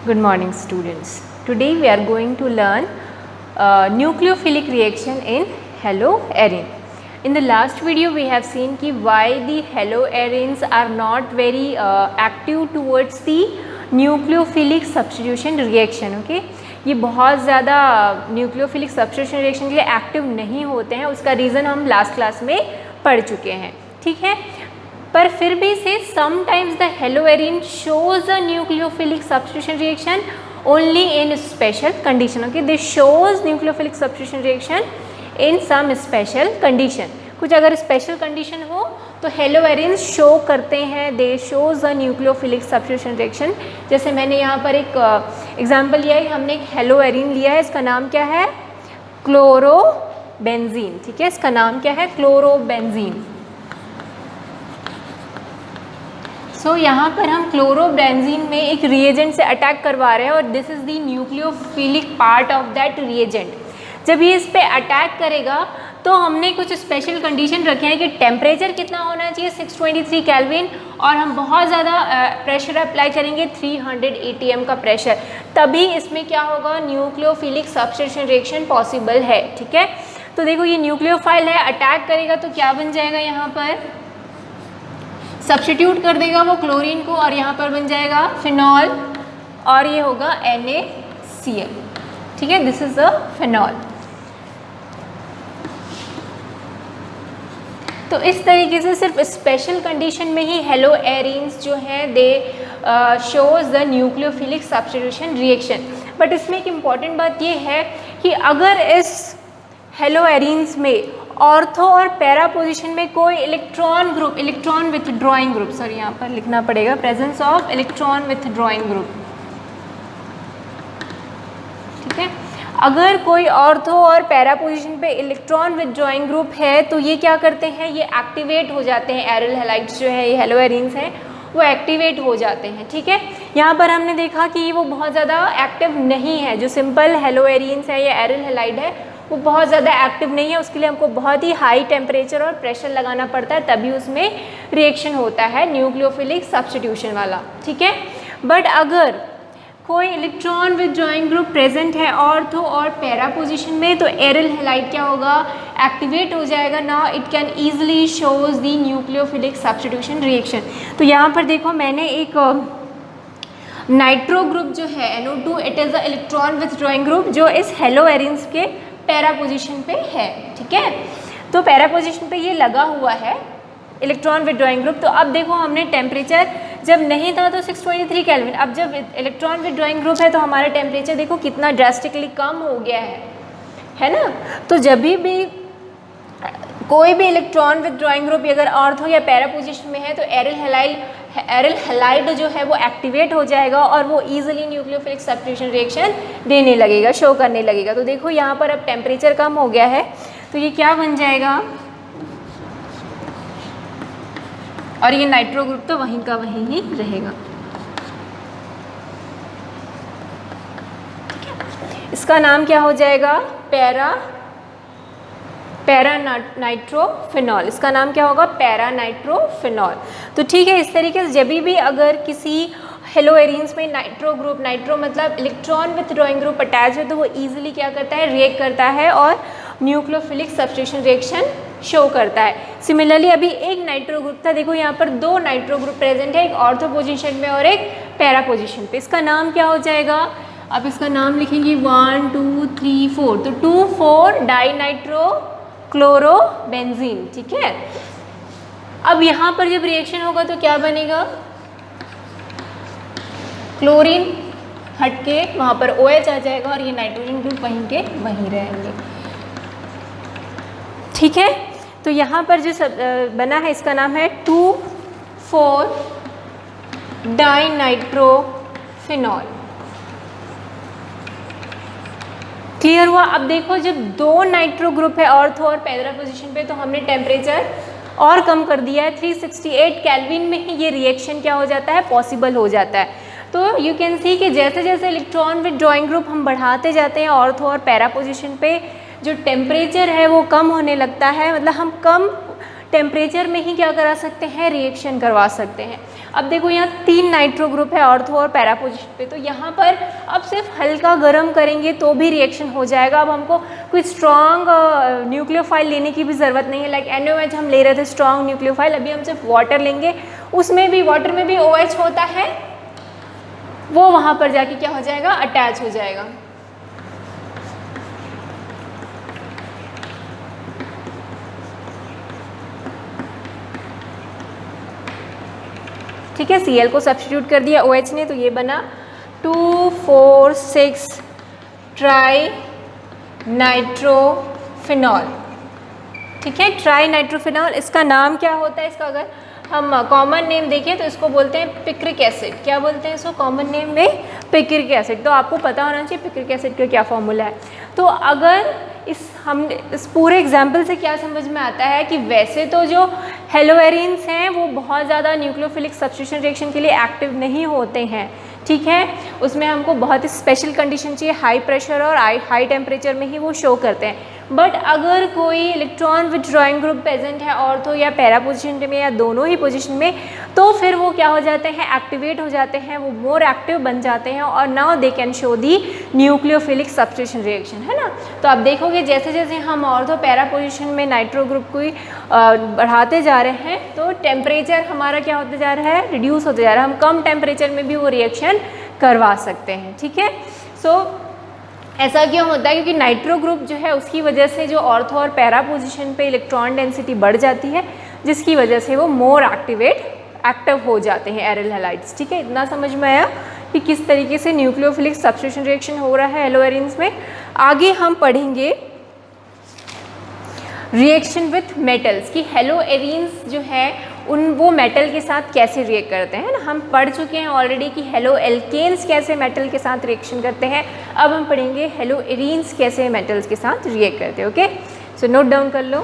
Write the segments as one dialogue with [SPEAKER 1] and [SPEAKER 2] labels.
[SPEAKER 1] Good morning students. Today we are going to learn nucleophilic reaction in haloarine. In the last video we have seen कि why the haloarenes are not very active towards the nucleophilic substitution reaction. Okay? ये बहुत ज़्यादा nucleophilic substitution reaction के लिए active नहीं होते हैं, उसका रीज़न हम लास्ट क्लास में पढ़ चुके हैं. ठीक है, पर फिर भी से sometimes the haloarene shows a nucleophilic substitution reaction only in special condition. Okay, they shows nucleophilic substitution reaction in some special condition. कुछ अगर स्पेशल कंडीशन हो तो हेलोएरिन शो करते हैं, दे shows a nucleophilic substitution reaction. जैसे मैंने यहाँ पर एक एग्जांपल लिया है, हमने एक हेलोएरिन लिया है, इसका नाम क्या है, क्लोरोबेंजीन. ठीक है, इसका नाम क्या है, क्लोरोबेंजीन. सो यहाँ पर हम क्लोरोबेंजीन में एक रिएजेंट से अटैक करवा रहे हैं और this is the nucleophilic part of that reagent. जब ये इस पे अटैक करेगा तो हमने कुछ स्पेशल कंडीशन रखे हैं कि टेम्परेचर कितना होना चाहिए 623 केल्विन, और हम बहुत ज़्यादा प्रेशर अप्लाई करेंगे 300 ATM का प्रेशर, तभी इसमें क्या होगा, न्यूक्लियोफिलिक सब्स्टिट्यूशन रिएक्शन पॉसिबल है. ठीक है, तो देखो ये न्यूक्लियोफाइल है, अटैक करेगा तो क्या बन जाएगा, यहाँ पर सब्स्टिट्यूट कर देगा वो क्लोरीन को और यहाँ पर बन जाएगा फिनॉल और ये होगा NaCl. ठीक है, दिस इज अ फिनॉल. तो इस तरीके से सिर्फ स्पेशल कंडीशन में ही हेलोएरिन्स जो हैं दे shows the nucleophilic substitution reaction. But इसमें एक इम्पॉर्टेंट बात ये है कि अगर इस हेलोएरिन्स में ऑर्थो और पैरा पोजीशन में कोई electron group, electron withdrawing group, sorry यहाँ पर लिखना पड़ेगा presence of electron withdrawing group. ठीक है, अगर कोई ऑर्थो और पैरा पोजीशन पे इलेक्ट्रॉन विथड्रॉइंग ग्रुप है तो ये क्या करते हैं, ये एक्टिवेट हो जाते हैं. एरिल हैलाइड्स जो है, ये हेलोएरिन्स हैं, वो एक्टिवेट हो जाते हैं. ठीक है, यहाँ पर हमने देखा कि वो बहुत ज़्यादा एक्टिव नहीं है. जो सिंपल हेलोएरिन्स है या एरिल हैलाइड है वो बहुत ज़्यादा एक्टिव नहीं है, उसके लिए हमको बहुत ही हाई टेम्परेचर और प्रेशर लगाना पड़ता है, तभी उसमें रिएक्शन होता है न्यूक्लियोफिलिक सब्स्टिट्यूशन वाला. ठीक है, बट अगर कोई इलेक्ट्रॉन विथड्रॉइंग ग्रुप प्रेजेंट है ऑर्थो और पैरा पोजीशन में तो एरिल हैलाइड क्या होगा, एक्टिवेट हो जाएगा. Now it can easily shows the nucleophilic substitution reaction. तो यहाँ पर देखो मैंने एक नाइट्रो ग्रुप जो है NO2, it is a electron withdrawing group जो इस हेलोएरिन्स के पैरा पोजीशन पे है. ठीक है, तो पैरा पोजीशन पे ये लगा हुआ है इलेक्ट्रॉन विथड्रॉइंग ग्रुप. तो अब देखो हमने टेम्परेचर जब नहीं था तो 623 केल्विन, अब जब इलेक्ट्रॉन विथड्रॉइंग ग्रुप है तो हमारा टेम्परेचर देखो कितना ड्रास्टिकली कम हो गया है ना. तो जब भी कोई भी इलेक्ट्रॉन विथड्रॉइंग ग्रुप अगर ऑर्थो या पैरा पोजीशन में है तो एरिल हैलाइड जो है वो एक्टिवेट हो जाएगा और वो इजीली न्यूक्लियोफिलिक सब्स्टिट्यूशन रिएक्शन देने लगेगा, शो करने लगेगा. तो देखो यहाँ पर अब टेम्परेचर कम हो गया है तो ये क्या बन जाएगा, और ये नाइट्रो ग्रुप तो वहीं का वहीं ही रहेगा. इसका नाम क्या हो जाएगा, पैरा नाइट्रोफिनॉल. इसका नाम क्या होगा, पैरा नाइट्रोफिनॉल. तो ठीक है, इस तरीके से जब भी अगर किसी हेलोएरिन्स में नाइट्रो ग्रुप, नाइट्रो मतलब इलेक्ट्रॉन विथड्रॉइंग ग्रुप अटैच है तो वो इजीली क्या करता है, रिएक्ट करता है और न्यूक्लियोफिलिक सब्स्टिट्यूशन रिएक्शन शो करता है. सिमिलरली अभी एक नाइट्रो ग्रुप था, देखो यहाँ पर दो नाइट्रो ग्रुप प्रेजेंट है, एक ऑर्थो पोजीशन में और एक पैरा पोजीशन पे. इसका नाम क्या हो जाएगा, अब इसका नाम लिखेंगे 1 2 3 4, तो 2,4 डाइनाइट्रो क्लोरोबेंजीन. ठीक है, अब यहाँ पर जब रिएक्शन होगा तो क्या बनेगा, क्लोरीन हट के वहाँ पर OH आ जाएगा और ये नाइट्रोजन ग्रुप वहीं के वहीं रहेंगे. ठीक है, तो यहाँ पर जो बना है इसका नाम है 2,4 डाइनाइट्रोफिनॉल. क्लियर हुआ. अब देखो जब दो नाइट्रो ग्रुप है ऑर्थो और पैरा पोजीशन पे तो हमने टेम्परेचर और कम कर दिया है, 368 केल्विन में ही ये रिएक्शन क्या हो जाता है, पॉसिबल हो जाता है. तो यू कैन सी कि जैसे जैसे इलेक्ट्रॉन विथड्रॉइंग ग्रुप हम बढ़ाते जाते हैं ऑर्थो और पैरा पोजीशन पे, जो टेम्परेचर है वो कम होने लगता है. मतलब हम कम टेम्परेचर में ही क्या करा सकते हैं, रिएक्शन करवा सकते हैं. अब देखो यहाँ 3 नाइट्रो ग्रुप है ऑर्थो और पैरा पोजीशन पे, तो यहाँ पर अब सिर्फ हल्का गर्म करेंगे तो भी रिएक्शन हो जाएगा। अब हमको कोई स्ट्रॉन्ग न्यूक्लियोफाइल लेने की भी ज़रूरत नहीं है। लाइक NaOH हम ले रहे थे स्ट्रॉन्ग न्यूक्लियोफाइल, अभी हम सिर्फ वाटर लेंगे, उसमें भी वाटर में भी OH होता है, वो वहाँ पर जाके क्या हो जाएगा, अटैच हो जाएगा। ठीक है, Cl को सब्स्टिट्यूट कर दिया OH ने, तो ये बना 2,4,6 ट्राई नाइट्रोफिनॉल। ठीक है, ट्राई नाइट्रोफिनॉल, इसका नाम क्या होता है, इसका अगर हम कॉमन नेम देखें तो इसको बोलते हैं पिक्रिक एसिड। क्या बोलते हैं इसको कॉमन नेम में, पिक्रिक एसिड। तो आपको पता होना चाहिए पिक्रिक एसिड का क्या फॉर्मूला है। तो अगर इस पूरे एग्जाम्पल से क्या समझ में आता है कि वैसे तो जो हेलोएरिन्स हैं वो बहुत ज़्यादा न्यूक्लियोफिलिक सब्स्टिट्यूशन रिएक्शन के लिए एक्टिव नहीं होते हैं। ठीक है, उसमें हमको बहुत ही स्पेशल कंडीशन चाहिए, हाई प्रेशर और हाई टेम्परेचर में ही वो शो करते हैं। बट अगर कोई इलेक्ट्रॉन विथड्रॉइंग ग्रुप प्रेजेंट है ऑर्थो या पैरा पोजीशन में या दोनों ही पोजीशन में, तो फिर वो क्या हो जाते हैं, एक्टिवेट हो जाते हैं, वो मोर एक्टिव बन जाते हैं और now they can show the nucleophilic substitution reaction, है ना। तो आप देखोगे जैसे जैसे हम ऑर्थो पैरा पोजीशन में नाइट्रो ग्रुप को बढ़ाते जा रहे हैं तो टेम्परेचर हमारा क्या होते जा रहा है, रिड्यूस होते जा रहा है। हम कम टेम्परेचर में भी वो रिएक्शन करवा सकते हैं। ठीक है, सो ऐसा क्यों होता है, क्योंकि नाइट्रो ग्रुप जो है उसकी वजह से जो ऑर्थो और पैरा पोजीशन पे इलेक्ट्रॉन डेंसिटी बढ़ जाती है, जिसकी वजह से वो मोर एक्टिव हो जाते हैं एरिल हैलाइड्स। ठीक है, इतना समझ में आया कि किस तरीके से न्यूक्लियोफिलिक सब्स्टिट्यूशन रिएक्शन हो रहा है हेलोएरिन्स में। आगे हम पढ़ेंगे रिएक्शन विथ मेटल्स की हेलोएरिन्स जो है वो मेटल के साथ कैसे रिएक्ट करते हैं ना। हम पढ़ चुके हैं ऑलरेडी कि हेलो एल्केन्स कैसे मेटल के साथ रिएक्शन करते हैं। अब हम पढ़ेंगे हेलोएरिन्स कैसे मेटल्स के साथ रिएक्ट करते हैं। ओके, सो नोट डाउन कर लो।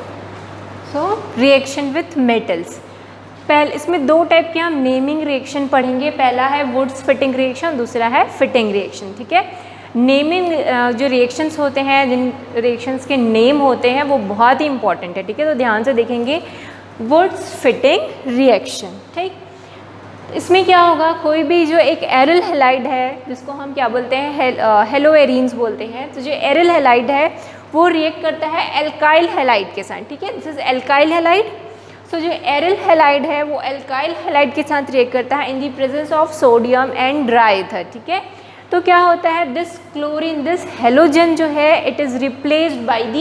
[SPEAKER 1] सो रिएक्शन विथ मेटल्स, पहले इसमें 2 टाइप के हम नेमिंग रिएक्शन पढ़ेंगे। पहला है वुड्स फिटिंग रिएक्शन, दूसरा है फिटिंग रिएक्शन। ठीक है, नेमिंग जो रिएक्शंस होते हैं, जिन रिएक्शंस के नेम होते हैं वो बहुत ही इंपॉर्टेंट है। ठीक है, तो ध्यान से देखेंगे। वुड्स फिटिंग रिएक्शन, ठीक, इसमें क्या होगा, कोई भी जो एक एरिल हैलाइड है जिसको हम क्या बोलते हैं, हेलोएरिन्स बोलते हैं, तो जो एरिल हैलाइड है वो रिएक्ट करता है एल्काइल हैलाइड के साथ। ठीक है, दिस इज एल्काइल हैलाइड। सो जो एरिल हैलाइड है वो एल्काइल हैलाइड के साथ रिएक्ट करता है इन the presence of sodium and dry ether. ठीक है, तो क्या होता है, दिस क्लोरीन, दिस हेलोजन जो है it is replaced by the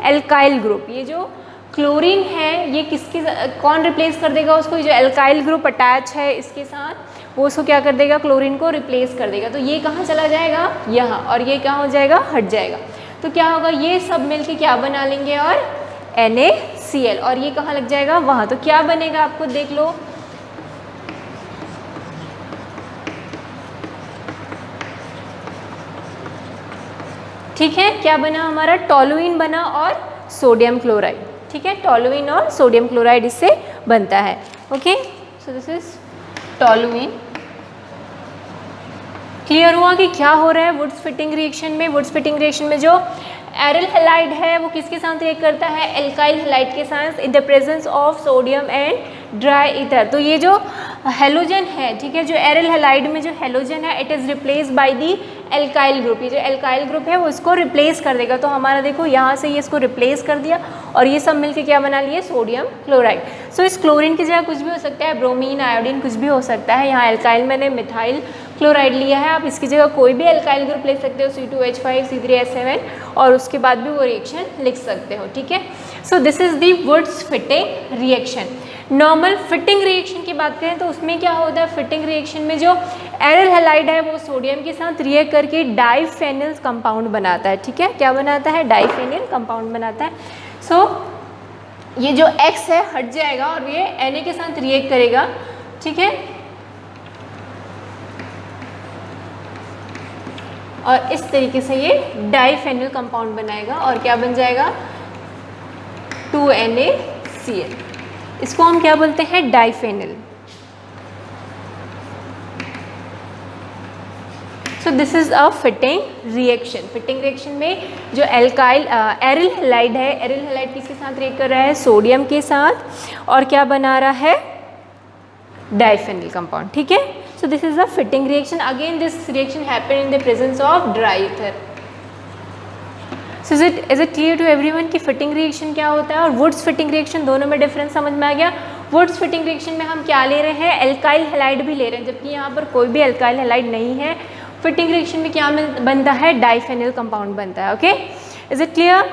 [SPEAKER 1] alkyl group. ये जो क्लोरीन है ये किसके, कौन रिप्लेस कर देगा उसको, जो एल्काइल ग्रुप अटैच है इसके साथ वो उसको क्या कर देगा, क्लोरीन को रिप्लेस कर देगा। तो ये कहाँ चला जाएगा, यहाँ, और ये क्या हो जाएगा, हट जाएगा। तो क्या होगा, ये सब मिलके क्या बना लेंगे, और NaCl, और ये कहाँ लग जाएगा, वहाँ। तो क्या बनेगा आपको देख लो, ठीक है, क्या बना हमारा, टोलुइन बना और सोडियम क्लोराइड। ठीक है, टोलुइन और सोडियम क्लोराइड इससे बनता है। Okay, so this is toluene. Clear हुआ कि क्या हो रहा है वुड्स फिटिंग रिएक्शन में। वुड्स फिटिंग रिएक्शन में जो एरिल हैलाइड है वो किसके साथ रिएक्ट करता है, एल्काइल हैलाइड के साथ इन the presence of sodium and dry ether. तो ये जो हेलोजन है, ठीक है, जो एरिल हैलाइड में जो हेलोजन है it is replace by the alkyl group. ये जो एल्काइल ग्रुप है वो इसको रिप्लेस कर देगा। तो हमारा देखो यहाँ से ये इसको रिप्लेस कर दिया और ये सब मिलके क्या बना लिए, सोडियम क्लोराइड। सो इस क्लोरीन की जगह कुछ भी हो सकता है, ब्रोमीन, आयोडीन, कुछ भी हो सकता है। यहाँ एल्काइल मैंने मिथाइल क्लोराइड लिया है, आप इसकी जगह कोई भी एल्काइल ग्रुप ले सकते हो, C2H5 C3H7, और उसके बाद भी वो रिएक्शन लिख सकते हो। ठीक है, so this is the Wurtz Fittig reaction. Normal Fittig reaction की बात करें तो उसमें क्या होता है, फिटिंग रिएक्शन में जो एरिल हैलाइड है वो सोडियम के साथ रिएक्ट करके डाइफेनिल कंपाउंड बनाता है। ठीक है, क्या बनाता है, डाइफेनिल कंपाउंड बनाता है। सो ये जो X है हट जाएगा और ये Na के साथ रिएक्ट करेगा। ठीक है, और इस तरीके से ये डाइफेनिल कंपाउंड बनाएगा और क्या बन जाएगा, 2NaCl। इसको हम क्या बोलते हैं, diphenyl. So this is a Fittig reaction. Fitting reaction में जो एल्काइल एरिल हैलाइड है, एरिल हैलाइड किसके साथ रिएक्ट कर रहा है, सोडियम के साथ, और क्या बना रहा है, डाइफेनिल कंपाउंड, ठीक है। So this is a Fittig reaction, again this reaction happen in the presence of dry ether. So is it clear to everyone कि फिटिंग रिएक्शन क्या होता है और वुड्स फिटिंग रिएक्शन, दोनों में डिफरेंस समझ में आ गया। वुड्स फिटिंग रिएक्शन में हम क्या ले रहे हैं, एल्काइल हैलाइड भी ले रहे हैं, जबकि यहाँ पर कोई भी एल्काइल हैलाइड नहीं है। फिटिंग रिएक्शन में क्या बनता है, डाइफेनिल कंपाउंड बनता है। Okay, is it clear.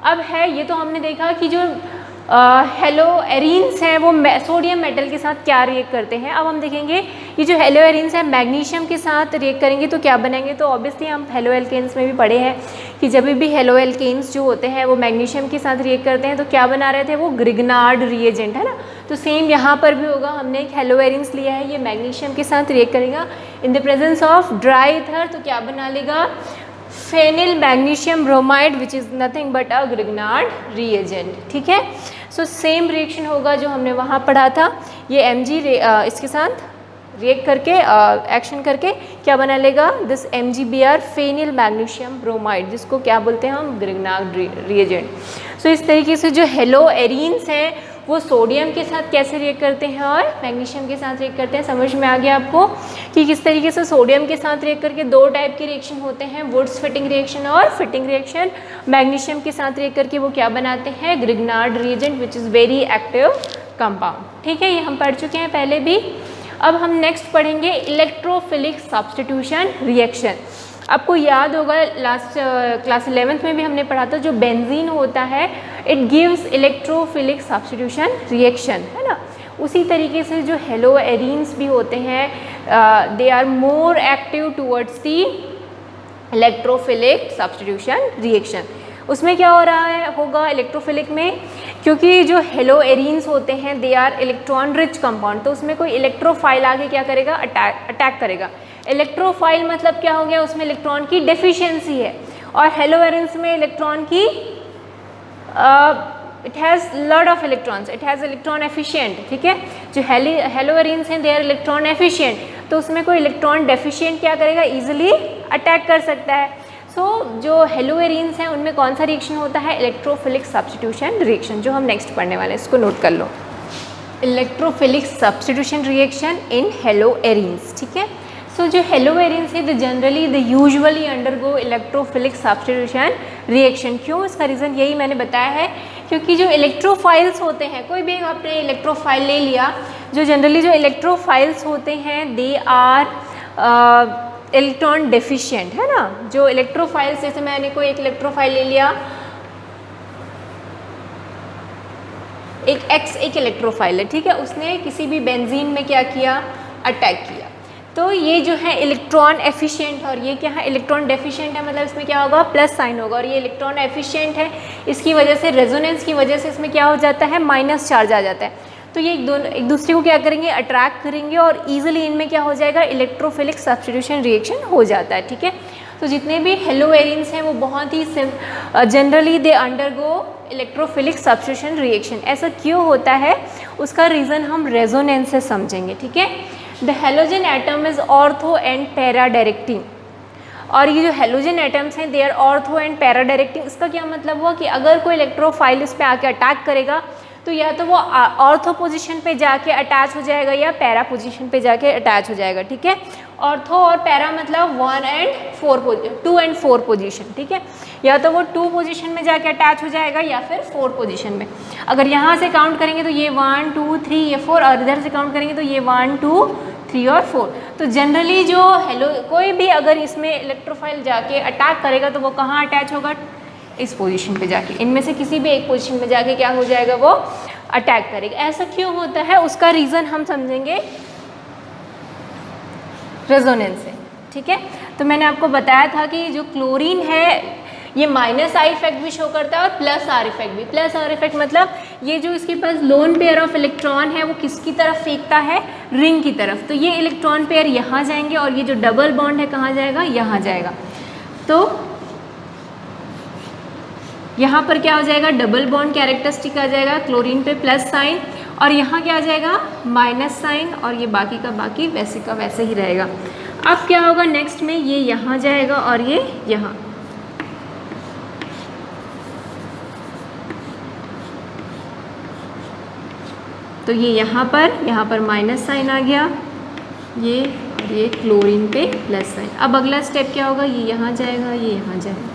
[SPEAKER 1] अब है ये तो हमने देखा कि जो हेलो एरीन्स हैं वो सोडियम मेटल के साथ क्या रिएक्ट करते हैं। अब हम देखेंगे ये जो हेलो एरीन्स हैं मैग्नीशियम के साथ रिएक्ट करेंगे तो क्या बनेंगे। तो ऑब्वियसली हम हेलो एल्केन्स में भी पढ़े हैं कि जब भी हेलो एल्केन्स जो होते हैं वो मैग्नीशियम के साथ रिएक्ट करते हैं तो क्या बना रहे थे, वो ग्रिग्नार्ड रिएजेंट, है ना। तो सेम यहाँ पर भी होगा, हमने एक हेलो एरीन्स लिया है, ये मैग्नीशियम के साथ रिएक्ट करेगा in the presence of dry ether, तो क्या बना लेगा, phenyl magnesium bromide which is nothing but a Grignard reagent, ठीक है। सो सेम रिएक्शन होगा जो हमने वहाँ पढ़ा था। ये Mg इसके साथ रिएक्ट करके एक्शन करके क्या बना लेगा, this MgBr phenyl magnesium bromide, जिसको क्या बोलते हैं हम, ग्रिग्नार्ड रिएजेंट। सो इस तरीके से जो हेलो एरीन्स हैं वो सोडियम के साथ कैसे रिएक्ट करते हैं और मैग्नीशियम के साथ रिएक्ट करते हैं। समझ में आ गया आपको कि किस तरीके से सोडियम के साथ रिएक्ट करके दो टाइप के रिएक्शन होते हैं, वुड्स फिटिंग रिएक्शन और फिटिंग रिएक्शन। मैग्नीशियम के साथ रिएक्ट करके वो क्या बनाते हैं, Grignard reagent which is very active compound, ठीक है। ये हम पढ़ चुके हैं पहले भी। अब हम नेक्स्ट पढ़ेंगे इलेक्ट्रोफिलिक सब्स्टिट्यूशन रिएक्शन। आपको याद होगा लास्ट क्लास 11th में भी हमने पढ़ा था, जो बेंजीन होता है it gives electrophilic substitution reaction, है ना। उसी तरीके से जो हेलो एरीन्स भी होते हैं they are more active towards the electrophilic substitution reaction. उसमें क्या हो रहा है होगा इलेक्ट्रोफिलिक में, क्योंकि जो हेलो एरीन्स होते हैं they are electron rich compound, तो उसमें कोई इलेक्ट्रोफाइल आके क्या करेगा, अटैक करेगा। इलेक्ट्रोफाइल मतलब क्या हो गया, उसमें इलेक्ट्रॉन की डेफिशिएंसी है, और हेलो एरीन्स में इलेक्ट्रॉन की it has lot of electrons, it has electron efficient, ठीक है। जो हेलो एरीन्स हैं दे आर इलेक्ट्रॉन एफिशिएंट, तो उसमें कोई इलेक्ट्रॉन डेफिशिएंट क्या करेगा, ईजिली अटैक कर सकता है। जो हेलो एरीन्स हैं उनमें कौन सा रिएक्शन होता है, इलेक्ट्रोफिलिक सब्स्टिट्यूशन रिएक्शन, जो हम नेक्स्ट पढ़ने वाले हैं, इसको नोट कर लो। Electrophilic substitution reaction in haloarenes, ठीक है। सो जो हेलो एरीन्स है generally they usually undergo electrophilic substitution reaction. क्यों, इसका रीज़न यही मैंने बताया है, क्योंकि जो इलेक्ट्रोफाइल्स होते हैं, कोई भी आपने इलेक्ट्रोफाइल ले लिया, जो जनरली जो इलेक्ट्रोफाइल्स होते हैं दे आर इलेक्ट्रॉन डेफिशिएंट, है ना। जो इलेक्ट्रोफाइल्स, जैसे मैंने कोई एक इलेक्ट्रोफाइल ले लिया, एक इलेक्ट्रोफाइल है, ठीक है, उसने किसी भी बेंजीन में क्या किया, अटैक किया, तो ये जो है इलेक्ट्रॉन एफिशिएंट, और ये क्या है, इलेक्ट्रॉन डेफिशिएंट है, मतलब इसमें क्या होगा, प्लस साइन होगा, और ये इलेक्ट्रॉन एफिशिएंट है, इसकी वजह से रेजोनेंस की वजह से इसमें क्या हो जाता है, माइनस चार्ज आ जाता है। तो ये एक दूसरे को क्या करेंगे, अट्रैक्ट करेंगे, और ईजिली इनमें क्या हो जाएगा, इलेक्ट्रोफिलिक सब्स्टिट्यूशन रिएक्शन हो जाता है, ठीक है। तो जितने भी हेलो एरीन्स हैं वो बहुत ही generally they undergo electrophilic substitution reaction. ऐसा क्यों होता है, उसका रीज़न हम रेजोनेंस से समझेंगे, ठीक है। The halogen atom is ortho and para directing, और ये जो हेलोजन एटम्स हैं they are ortho and para directing. इसका क्या मतलब हुआ कि अगर कोई इलेक्ट्रोफाइल इस पे आके अटैक करेगा तो या तो वो ऑर्थो पोजीशन पे जाके अटैच हो जाएगा या पैरा पोजीशन पे जाके अटैच हो जाएगा, ठीक है। ऑर्थो और पैरा मतलब 2 and 4 पोजीशन, ठीक है, या तो वो 2 पोजीशन में जाके अटैच हो जाएगा या फिर 4 पोजीशन में। अगर यहाँ से काउंट करेंगे तो ये 1 2 3 ये 4, और इधर से काउंट करेंगे तो ये 1 2 3 और 4। तो जनरली जो कोई भी अगर इसमें इलेक्ट्रोफाइल जाके अटैक करेगा तो वो कहाँ अटैच होगा, इस पोजीशन पे जाके, इनमें से किसी भी एक पोजीशन में जाके क्या हो जाएगा, वो अटैक करेगा। ऐसा क्यों होता है, उसका रीज़न हम समझेंगे रेजोनेंस से, ठीक है। तो मैंने आपको बताया था कि जो क्लोरीन है ये माइनस आई इफेक्ट भी शो करता है और प्लस आर इफेक्ट भी। प्लस आर इफेक्ट मतलब ये जो इसके पास लोन पेयर ऑफ इलेक्ट्रॉन है वो किसकी तरफ फेंकता है, रिंग की तरफ। तो ये इलेक्ट्रॉन पेयर यहाँ जाएंगे और ये जो डबल बॉन्ड है कहाँ जाएगा, यहाँ जाएगा। तो यहाँ पर क्या हो जाएगा, डबल बॉन्ड कैरेक्टरिस्टिक आ जाएगा, क्लोरीन पे प्लस साइन, और यहाँ क्या आ जाएगा, माइनस साइन, और ये बाकी का बाकी वैसे का वैसे ही रहेगा। अब क्या होगा नेक्स्ट में, ये यहाँ जाएगा और ये यहाँ। तो ये यहाँ पर माइनस साइन आ गया, ये क्लोरीन पे प्लस साइन। अब अगला स्टेप क्या होगा, ये यहाँ जाएगा, ये यहाँ जाएगा।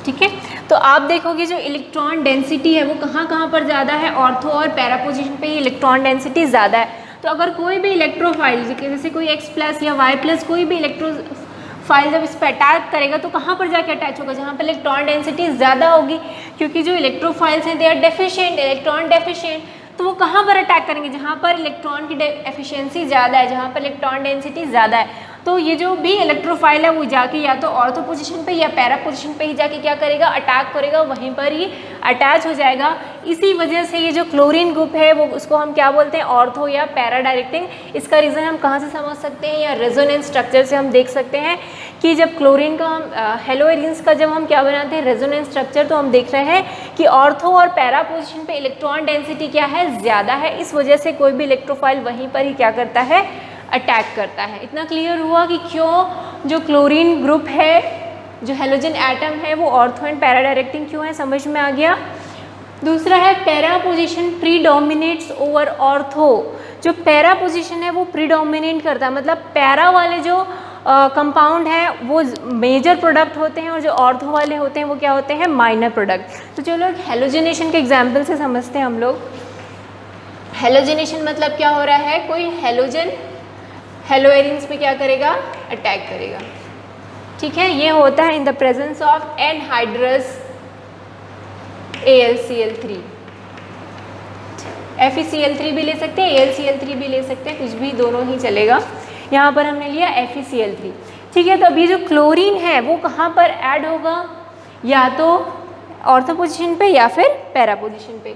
[SPEAKER 1] ठीक है, तो आप देखोगे जो इलेक्ट्रॉन डेंसिटी है वो कहाँ पर ज़्यादा है, ऑर्थो और पैरा पोजीशन पे ही इलेक्ट्रॉन डेंसिटी ज़्यादा है। तो अगर कोई भी इलेक्ट्रोफाइल जैसे कोई X प्लस या Y प्लस कोई भी इलेक्ट्रोफाइल जब इस पर अटैक करेगा तो कहाँ पर जाके अटैच होगा, जहाँ पर इलेक्ट्रॉन डेंसिटी ज़्यादा होगी, क्योंकि जो इलेक्ट्रोफाइल्स हैं they are deficient, electron deficient. तो वो कहाँ पर अटैक करेंगे, जहाँ पर इलेक्ट्रॉन की एफिशिएंसी ज़्यादा है, जहाँ पर इलेक्ट्रॉन डेंसिटी ज़्यादा है। तो ये जो भी इलेक्ट्रोफाइल है वो जाके या तो ऑर्थो पोजीशन पे या पैरा पोजीशन पे ही जाके क्या करेगा, अटैक करेगा, वहीं पर ही अटैच हो जाएगा। इसी वजह से ये जो क्लोरीन ग्रुप है वो उसको हम क्या बोलते हैं, ऑर्थो या पैरा डायरेक्टिंग। इसका रीज़न हम कहाँ से समझ सकते हैं, या रेजोनेंस स्ट्रक्चर से हम देख सकते हैं कि जब क्लोरीन का हम हेलो एरिन्स का जब हम क्या बनाते हैं रेजोनेंस स्ट्रक्चर, तो हम देख रहे हैं कि ऑर्थो और पैरा पोजीशन पे इलेक्ट्रॉन डेंसिटी क्या है, ज़्यादा है। इस वजह से कोई भी इलेक्ट्रोफाइल वहीं पर ही क्या करता है, अटैक करता है। इतना क्लियर हुआ कि क्यों जो क्लोरीन ग्रुप है, जो हेलोजन एटम है वो ऑर्थो एंड पैरा डायरेक्टिंग क्यों है, समझ में आ गया। दूसरा है para position predominates over ortho. जो पैरा पोजीशन है वो प्रीडोमिनेट करता है, मतलब पैरा वाले जो कंपाउंड है वो मेजर प्रोडक्ट होते हैं और जो ऑर्थो वाले होते हैं वो क्या होते हैं, माइनर प्रोडक्ट। तो चलो हेलोजिनेशन के एग्जाम्पल से समझते हैं हम लोग। हेलोजिनेशन मतलब क्या हो रहा है, कोई हेलोजन हेलो एरिन्स में क्या करेगा, अटैक करेगा। ठीक है, ये होता है इन the presence of anhydrous AlCl3। FeCl3 भी ले सकते हैं, AlCl3 भी ले सकते हैं, कुछ भी, दोनों ही चलेगा। यहाँ पर हमने लिया FeCl3। ठीक है, तो अभी जो क्लोरीन है वो कहाँ पर ऐड होगा, या तो ऑर्थो पोजीशन पे या फिर पैरा पोजीशन पे।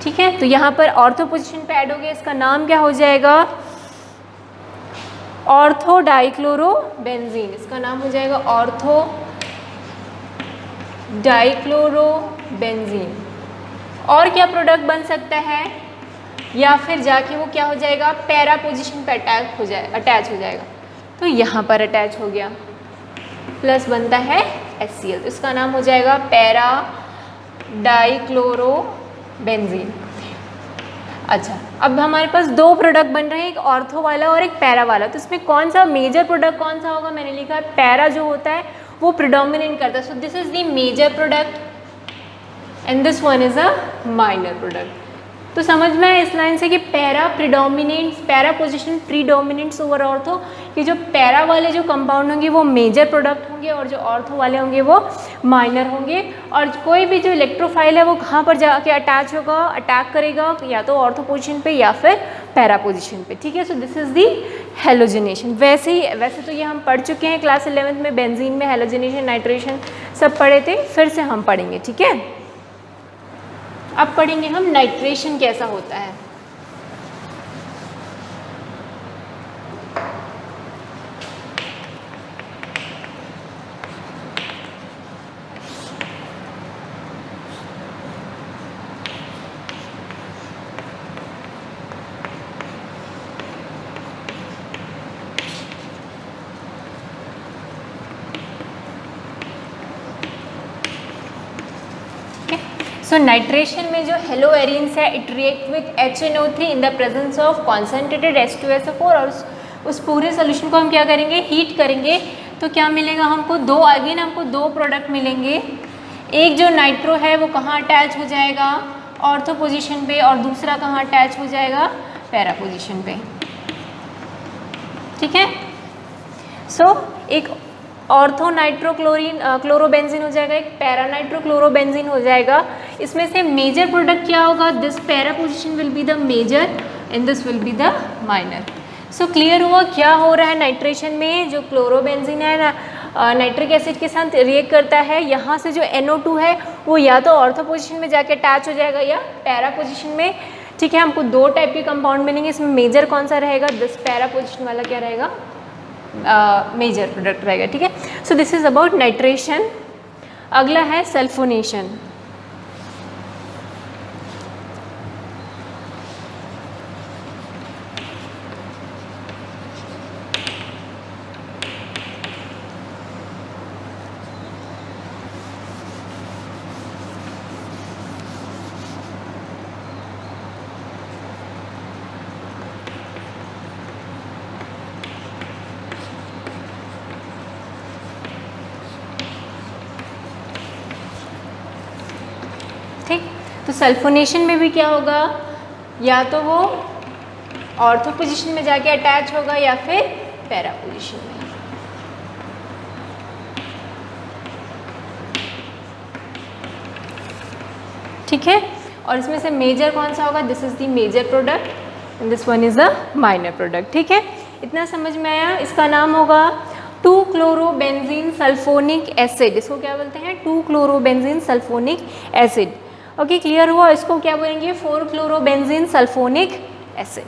[SPEAKER 1] ठीक है, तो यहाँ पर ऑर्थो पोजीशन पे ऐड हो गया, इसका नाम क्या हो जाएगा, ऑर्थो डाइक्लोरोबेंजीन। इसका नाम हो जाएगा ऑर्थो डाइक्लोरोबेंजीन। और क्या प्रोडक्ट बन सकता है, या फिर जाके वो क्या हो जाएगा, पैरा पोजीशन पे अटैच हो जाएगा। तो यहाँ पर अटैच हो गया, प्लस बनता है HCl, तो इसका नाम हो जाएगा पैरा डाइक्लोरोबेंजीन। अच्छा, अब हमारे पास दो प्रोडक्ट बन रहे हैं, एक ऑर्थो वाला और एक पैरा वाला। तो इसमें कौन सा मेजर प्रोडक्ट कौन सा होगा, मैंने लिखा है पैरा जो होता है वो प्रिडोमिनेट करता है। So this is the major product and this one is a minor product. तो समझ में आया इस लाइन से कि para predominates, para position predominates over ortho, कि जो पैरा वाले जो कंपाउंड होंगे वो मेजर प्रोडक्ट होंगे और जो ऑर्थो वाले होंगे वो माइनर होंगे। और कोई भी जो इलेक्ट्रोफाइल है वो कहाँ पर जाके अटैच होगा, अटैक करेगा, या तो ऑर्थो पोजीशन पे या फिर पैरा पोजीशन पे। ठीक है, so this is the halogenation. वैसे तो ये हम पढ़ चुके हैं क्लास 11th में, बेंजीन में हेलोजिनेशन, नाइट्रेशन सब पढ़े थे, फिर से हम पढ़ेंगे। ठीक है, अब पढ़ेंगे हम नाइट्रेशन कैसा होता है। सो नाइट्रेशन में जो हेलो एरिन्स है it react with HNO3 in the presence of concentrated H2SO4, और उस पूरे सोल्यूशन को हम क्या करेंगे, हीट करेंगे। तो क्या मिलेगा हमको, हमको दो प्रोडक्ट मिलेंगे। एक जो नाइट्रो है वो कहाँ अटैच हो जाएगा, ऑर्थो पोजीशन पे, और दूसरा कहाँ अटैच हो जाएगा, पैरा पोजीशन पे। ठीक है, सो एक ऑर्थो नाइट्रोक्लोरीन क्लोरोबेंजीन हो जाएगा, एक पैरा नाइट्रोक्लोरोबेंजीन हो जाएगा। इसमें से मेजर प्रोडक्ट क्या होगा, this para position will be the major and this will be the minor. So clear हुआ क्या हो रहा है नाइट्रेशन में, जो क्लोरोबेंजीन है ना नाइट्रिक एसिड के साथ रिएक्ट करता है, यहाँ से जो NO2 है वो या तो ऑर्थो पोजीशन में जाके अटैच हो जाएगा या पैरा पोजीशन में। ठीक है, हमको दो टाइप के कंपाउंड मिलेंगे, इसमें मेजर कौन सा रहेगा, दिस पैरा पोजीशन वाला क्या रहेगा, मेजर प्रोडक्ट रहेगा। ठीक है, so this is about nitration. अगला है सल्फोनेशन। तो सल्फोनेशन में भी क्या होगा, या तो वो ऑर्थो पोजीशन में जाके अटैच होगा या फिर पैरा पोजीशन में। ठीक है, और इसमें से मेजर कौन सा होगा, this is the major product and this one is the minor product. ठीक है, इतना समझ में आया। इसका नाम होगा 2-क्लोरोबेंजीन सल्फोनिक एसिड। इसको क्या बोलते हैं, 2-क्लोरोबेंजीन सल्फोनिक एसिड। ओके, क्लियर हुआ। इसको क्या बोलेंगे, 4-क्लोरोबेंजीन सल्फोनिक एसिड।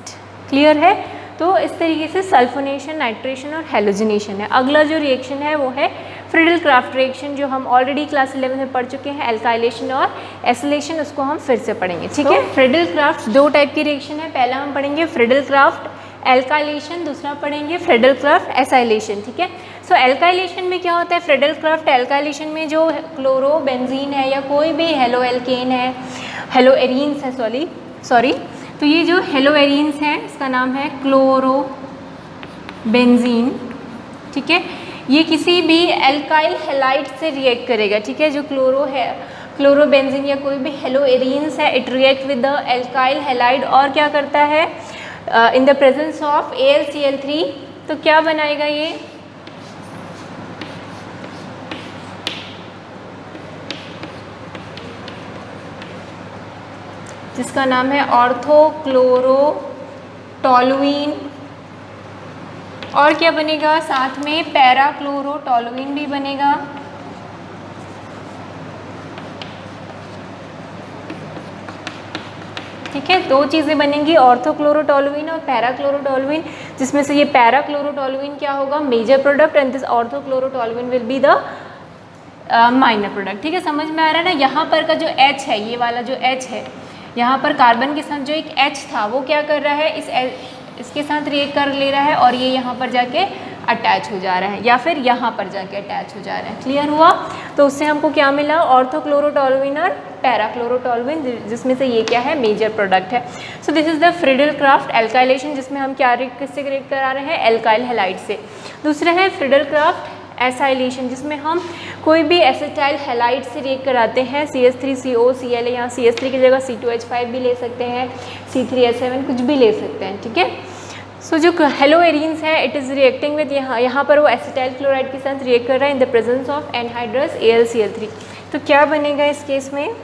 [SPEAKER 1] क्लियर है। तो इस तरीके से सल्फोनेशन, नाइट्रेशन और हेलोजिनेशन है। अगला जो रिएक्शन है वो है फ्रिडल क्राफ्ट रिएक्शन, जो हम ऑलरेडी क्लास 11 में पढ़ चुके हैं। एल्काइलेशन और एसिलेशन, उसको हम फिर से पढ़ेंगे। ठीक है, फ्रिडल क्राफ्ट 2 टाइप की रिएक्शन है। पहला हम पढ़ेंगे फ्रिडल क्राफ्ट एल्काइलेशन, दूसरा पढ़ेंगे फ्रिडल क्राफ्ट एसाइलेशन। ठीक है, सो एल्काइलेशन में क्या होता है, फ्रिडल क्राफ्ट एल्काइलेशन में जो क्लोरोबेंजीन है या कोई भी हेलो एल्केन है, हेलो एरीन्स है, सॉरी, तो ये जो हेलो एरीन्स हैं इसका नाम है क्लोरोबेंजीन। ठीक है, ये किसी भी एल्काइल हैलाइड से रिएक्ट करेगा। ठीक है, जो क्लोरोबेंजीन या कोई भी हेलो एरीन्स है, it react with the alkyl halide और क्या करता है, इन द प्रेजेंस ऑफ AlCl3, तो क्या बनाएगा ये, जिसका नाम है ऑर्थोक्लोरोटोलुइन। और क्या बनेगा, साथ में पैराक्लोरोटोलुइन भी बनेगा। ठीक है, 2 चीज़ें बनेंगी, ऑर्थोक्लोरोटोलुइन और पैराक्लोरोटोलुइन, जिसमें से ये पैराक्लोरोटोलुइन क्या होगा, major product, and this orthochlorotoluene will be the minor product. ठीक है, समझ में आ रहा है ना। यहाँ पर का जो H है, ये वाला जो H है, यहाँ पर कार्बन के साथ जो एक H था वो क्या कर रहा है, इसके साथ रिएक्ट कर ले रहा है और ये यहाँ पर जाके अटैच हो जा रहा है या फिर यहाँ पर जाके अटैच हो जा रहा है। क्लियर हुआ। तो उससे हमको क्या मिला, ऑर्थोक्लोरोटोलुइन और पैराक्लोरोटोलुइन, जिसमें से ये क्या है, मेजर प्रोडक्ट है। So this is the Friedel Crafts alkylation, जिसमें हम क्या किससे रिएक्ट करा रहे हैं, एल्काइल हैलाइड से। दूसरा है फ्रिडल क्राफ्ट एसाइलेशन, जिसमें हम कोई भी एसिटाइल हैलाइड से रिएक्ट कराते हैं, CH3COCl, यहाँ CH3 की जगह C2H5 भी ले सकते हैं, C3H7 कुछ भी ले सकते हैं। ठीक है, सो जो हेलो एरीन्स है, इट इज़ रिएक्टिंग विद यहाँ पर वो एसिटाइल क्लोराइड के साथ रिएक्ट कर रहा है इन the presence of anhydrous AlCl3। तो क्या बनेगा इस केस में,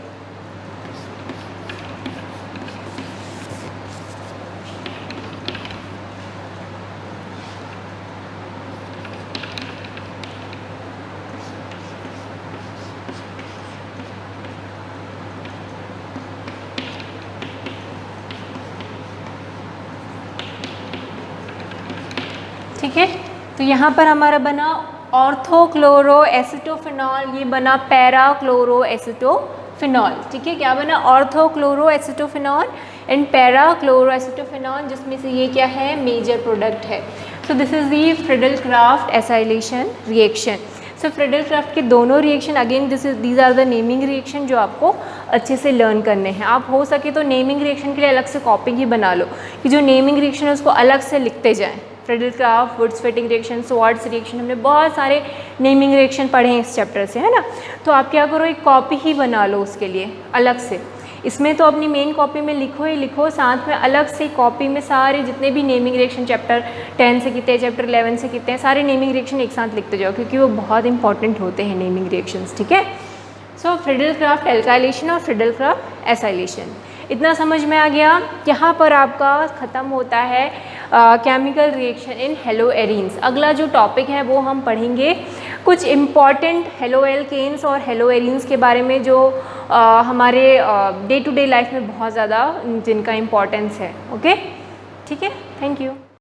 [SPEAKER 1] ठीक है। तो यहाँ पर हमारा बना ऑर्थोक्लोरोएसिटोफेनॉल, ये बना पैराक्लोरोएसिटोफेनॉल। ठीक है, क्या बना, ऑर्थोक्लोरोएसिटोफेनॉल एंड पैराक्लोरोएसिटोफेनॉल, जिसमें से ये क्या है, मेजर प्रोडक्ट है। So this is the Friedel Crafts acylation reaction. So Friedel Crafts के दोनों reaction, again these are the naming reaction जो आपको अच्छे से लर्न करने हैं। आप हो सके तो नेमिंग रिएक्शन के लिए अलग से कॉपी ही बना लो, कि जो नेमिंग रिएक्शन है उसको अलग से लिखते जाएं। Friedel Crafts, woods-fitting reaction, Swarts reaction, हमने बहुत सारे नेमिंग रिएक्शन पढ़े हैं इस चैप्टर से, है ना। तो आप क्या करो, एक कॉपी ही बना लो उसके लिए अलग से। इसमें तो अपनी मेन कॉपी में लिखो ही लिखो, साथ में अलग से कॉपी में सारे जितने भी नेमिंग रिएक्शन चैप्टर 10 से कितने, चैप्टर 11 से कितने हैं, सारे नेमिंग रिएक्शन एक साथ लिखते जाओ, क्योंकि वो बहुत इंपॉर्टेंट होते हैं नेमिंग रिएक्शंस। ठीक है, सो फ्रिडल क्राफ्ट एल्काइलेशन और फ्रिडल क्राफ्ट एसाइलेशन, इतना समझ में आ गया। यहाँ पर आपका ख़त्म होता है chemical reaction in hello arenes. अगला जो टॉपिक है वो हम पढ़ेंगे कुछ इम्पॉर्टेंट हेलो एल्केन्स और हेलो एरीन्स के बारे में, जो हमारे डे टू डे लाइफ में बहुत ज़्यादा जिनका इम्पोर्टेंस है। ओके, ठीक है, थैंक यू।